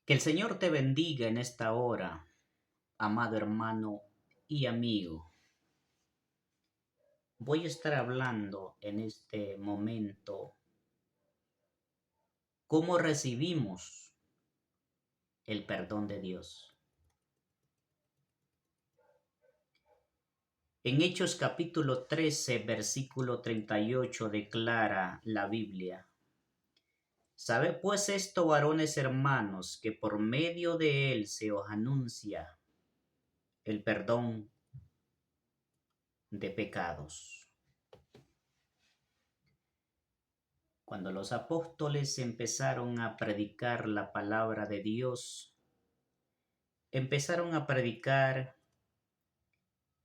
Que el Señor te bendiga en esta hora, amado hermano y amigo. Voy a estar hablando en este momento cómo recibimos el perdón de Dios. En Hechos capítulo 13, versículo 38 declara la Biblia: Sabed pues esto, varones hermanos, que por medio de él se os anuncia el perdón de pecados. Cuando los apóstoles empezaron a predicar la palabra de Dios, empezaron a predicar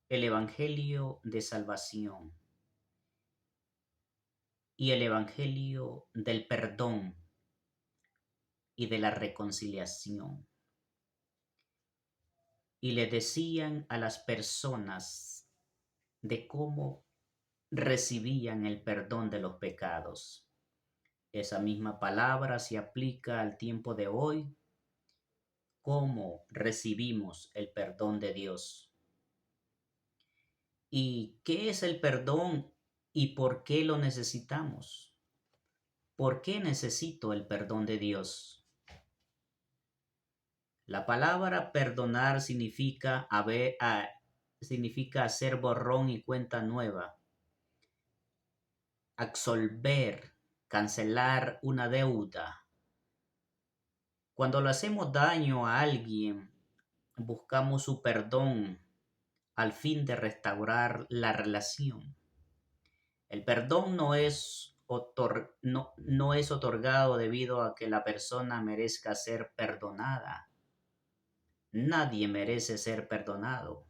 el evangelio de salvación y el evangelio del perdón y de la reconciliación. Y le decían a las personas de cómo recibían el perdón de los pecados. Esa misma palabra se aplica al tiempo de hoy, cómo recibimos el perdón de Dios. ¿Y qué es el perdón y por qué lo necesitamos? ¿Por qué necesito el perdón de Dios? La palabra perdonar significa hacer borrón y cuenta nueva, absolver, cancelar una deuda. Cuando le hacemos daño a alguien, buscamos su perdón al fin de restaurar la relación. El perdón no es otorgado debido a que la persona merezca ser perdonada. Nadie merece ser perdonado.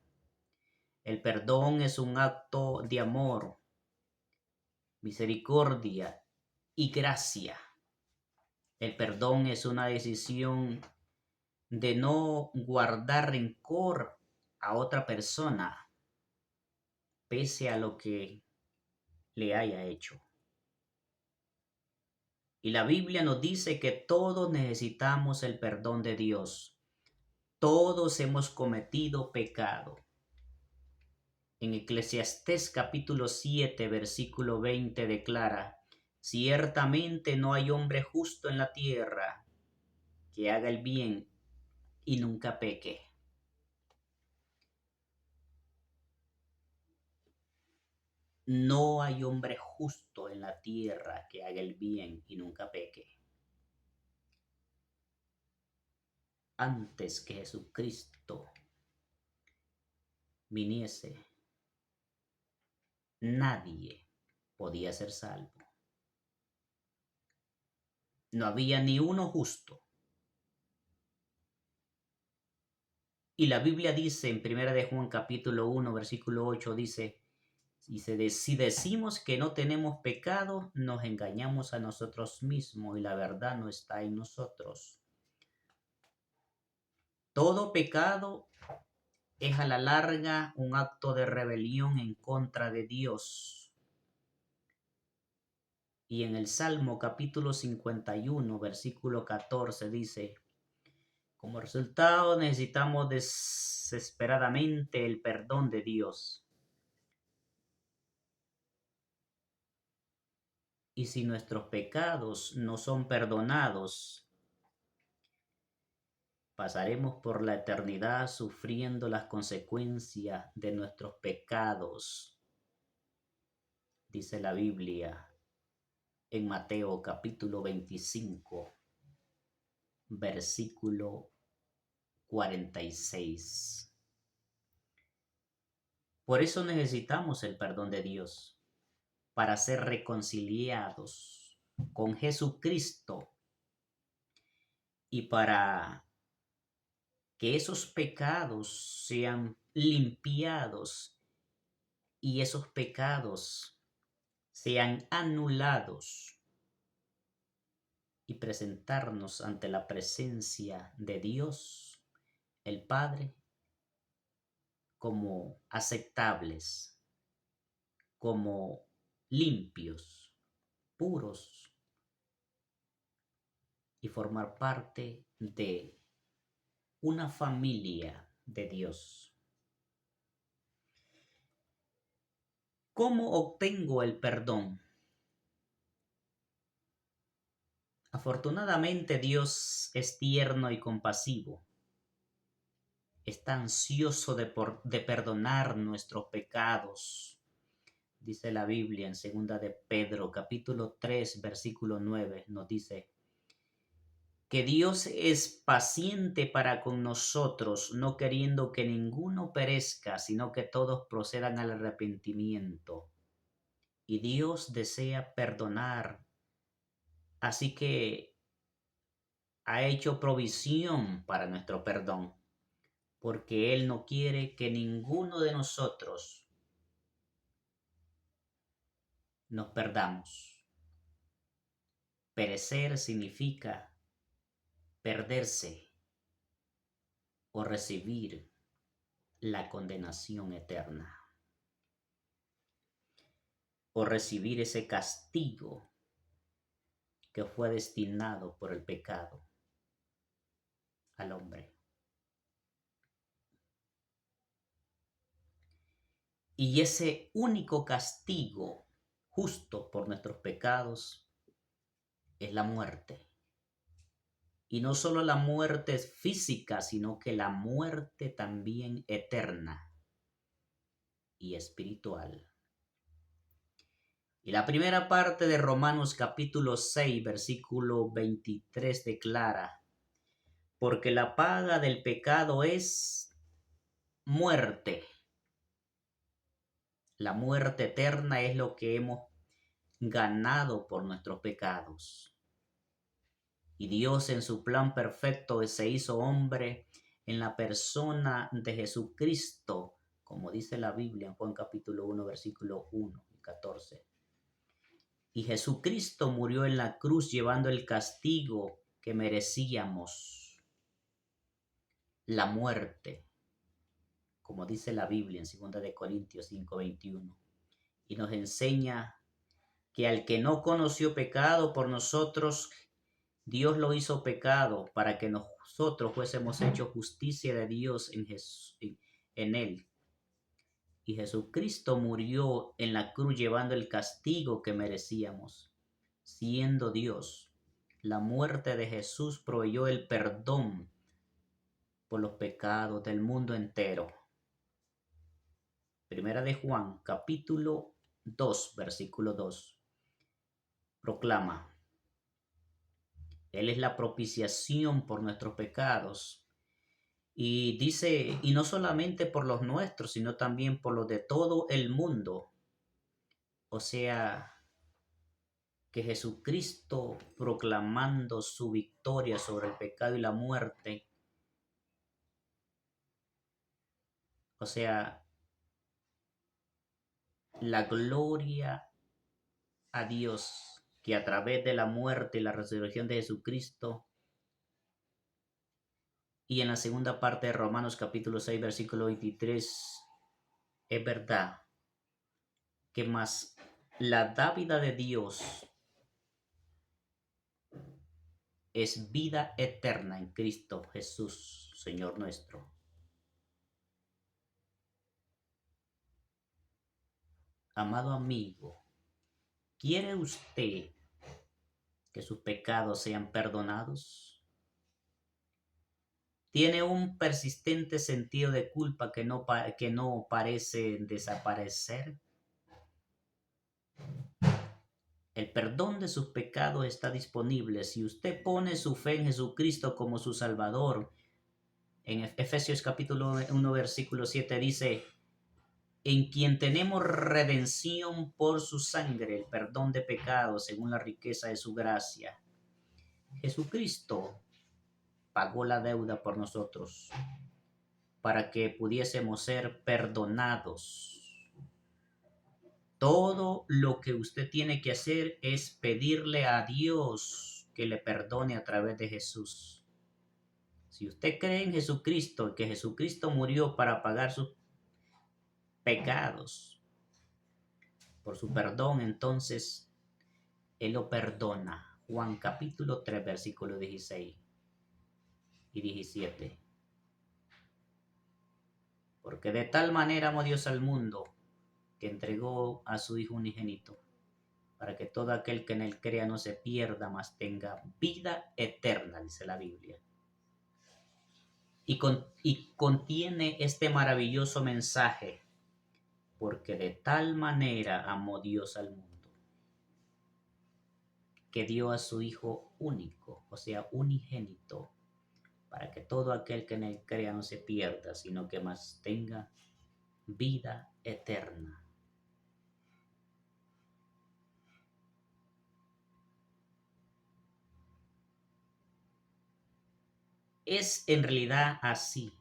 El perdón es un acto de amor, misericordia y gracia. El perdón es una decisión de no guardar rencor a otra persona, pese a lo que le haya hecho. Y la Biblia nos dice que todos necesitamos el perdón de Dios. Todos hemos cometido pecado. En Eclesiastés capítulo 7, versículo 20 declara: Ciertamente no hay hombre justo en la tierra que haga el bien y nunca peque. No hay hombre justo en la tierra que haga el bien y nunca peque. Antes que Jesucristo viniese, nadie podía ser salvo. No había ni uno justo. Y la Biblia dice en 1 de Juan capítulo 1, versículo 8, dice: si decimos que no tenemos pecado, nos engañamos a nosotros mismos y la verdad no está en nosotros. Todo pecado es a la larga un acto de rebelión en contra de Dios. Y en el Salmo capítulo 51, versículo 14 dice: como resultado necesitamos desesperadamente el perdón de Dios. Y si nuestros pecados no son perdonados, pasaremos por la eternidad sufriendo las consecuencias de nuestros pecados, dice la Biblia en Mateo capítulo 25, versículo 46. Por eso necesitamos el perdón de Dios, para ser reconciliados con Jesucristo y para que esos pecados sean limpiados y esos pecados sean anulados y presentarnos ante la presencia de Dios, el Padre, como aceptables, como limpios, puros y formar parte de una familia de Dios. ¿Cómo obtengo el perdón? Afortunadamente Dios es tierno y compasivo. Está ansioso de perdonar nuestros pecados. Dice la Biblia en 2 de Pedro, capítulo 3, versículo 9, nos dice que Dios es paciente para con nosotros, no queriendo que ninguno perezca, sino que todos procedan al arrepentimiento. Y Dios desea perdonar, así que ha hecho provisión para nuestro perdón, porque Él no quiere que ninguno de nosotros nos perdamos. Perecer significa perderse o recibir la condenación eterna, o recibir ese castigo que fue destinado por el pecado al hombre. Y ese único castigo justo por nuestros pecados es la muerte. Y no solo la muerte física, sino que la muerte también eterna y espiritual. Y la primera parte de Romanos capítulo 6, versículo 23 declara: porque la paga del pecado es muerte. La muerte eterna es lo que hemos ganado por nuestros pecados. Y Dios en su plan perfecto se hizo hombre en la persona de Jesucristo, como dice la Biblia en Juan capítulo 1, versículo 1 y 14. Y Jesucristo murió en la cruz llevando el castigo que merecíamos, la muerte, como dice la Biblia en 2 de Corintios 5:21. Y nos enseña que al que no conoció pecado por nosotros, Dios lo hizo pecado para que nosotros fuésemos hechos justicia de Dios en Él. Y Jesucristo murió en la cruz llevando el castigo que merecíamos, siendo Dios. La muerte de Jesús proveyó el perdón por los pecados del mundo entero. Primera de Juan, capítulo 2, versículo 2, proclama: Él es la propiciación por nuestros pecados. Y dice, y no solamente por los nuestros, sino también por los de todo el mundo. O sea, que Jesucristo, proclamando su victoria sobre el pecado y la muerte, o sea, la gloria a Dios, que a través de la muerte y la resurrección de Jesucristo, y en la segunda parte de Romanos capítulo 6, versículo 23, es verdad que más la dávida de Dios es vida eterna en Cristo Jesús, Señor nuestro. Amado amigo, ¿quiere usted que sus pecados sean perdonados? ¿Tiene un persistente sentido de culpa que no parece desaparecer? El perdón de sus pecados está disponible si usted pone su fe en Jesucristo como su Salvador. En Efesios capítulo 1, versículo 7 dice: en quien tenemos redención por su sangre, el perdón de pecados según la riqueza de su gracia. Jesucristo pagó la deuda por nosotros para que pudiésemos ser perdonados. Todo lo que usted tiene que hacer es pedirle a Dios que le perdone a través de Jesús. Si usted cree en Jesucristo y que Jesucristo murió para pagar sus pecados, por su perdón, entonces Él lo perdona. Juan capítulo 3, versículos 16 y 17. Porque de tal manera amó Dios al mundo, que entregó a su Hijo unigénito, para que todo aquel que en él crea no se pierda, mas tenga vida eterna, dice la Biblia. Y contiene este maravilloso mensaje, porque de tal manera amó Dios al mundo, que dio a su Hijo único, o sea, unigénito, para que todo aquel que en él crea no se pierda, sino que más tenga vida eterna. Es en realidad así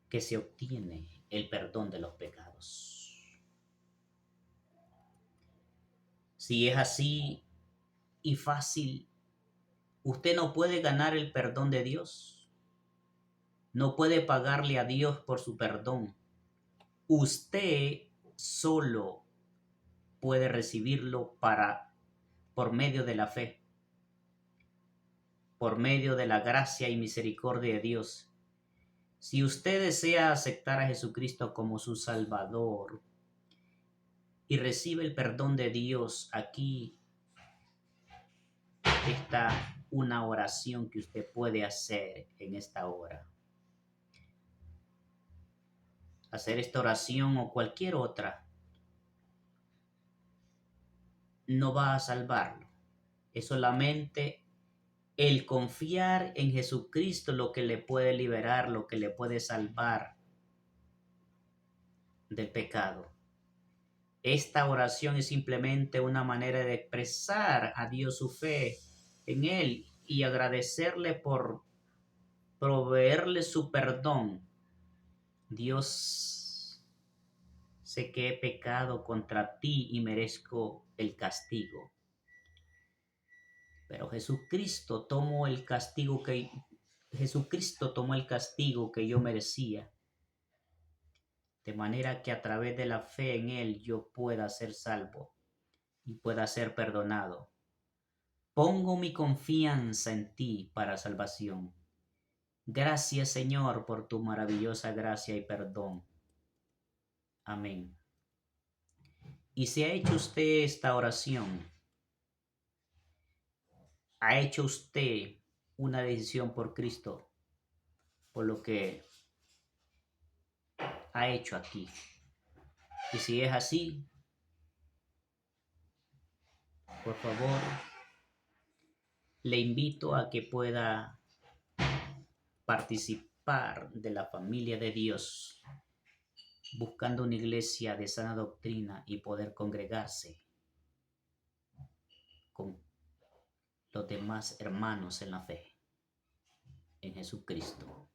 que se obtiene el perdón de los pecados. Si es así y fácil, usted no puede ganar el perdón de Dios. No puede pagarle a Dios por su perdón. Usted solo puede recibirlo por medio de la fe, por medio de la gracia y misericordia de Dios. Si usted desea aceptar a Jesucristo como su Salvador y recibe el perdón de Dios, aquí está una oración que usted puede hacer en esta hora. Hacer esta oración o cualquier otra no va a salvarlo. Es solamente el confiar en Jesucristo lo que le puede liberar, lo que le puede salvar del pecado. Esta oración es simplemente una manera de expresar a Dios su fe en Él y agradecerle por proveerle su perdón. Dios, sé que he pecado contra ti y merezco el castigo. Pero Jesucristo tomó el castigo que yo merecía, de manera que a través de la fe en Él yo pueda ser salvo y pueda ser perdonado. Pongo mi confianza en ti para salvación. Gracias, Señor, por tu maravillosa gracia y perdón. Amén. Y si ha hecho usted esta oración, ha hecho usted una decisión por Cristo, por lo que ha hecho aquí. Y si es así, por favor, le invito a que pueda participar de la familia de Dios, buscando una iglesia de sana doctrina y poder congregarse con los demás hermanos en la fe, en Jesucristo.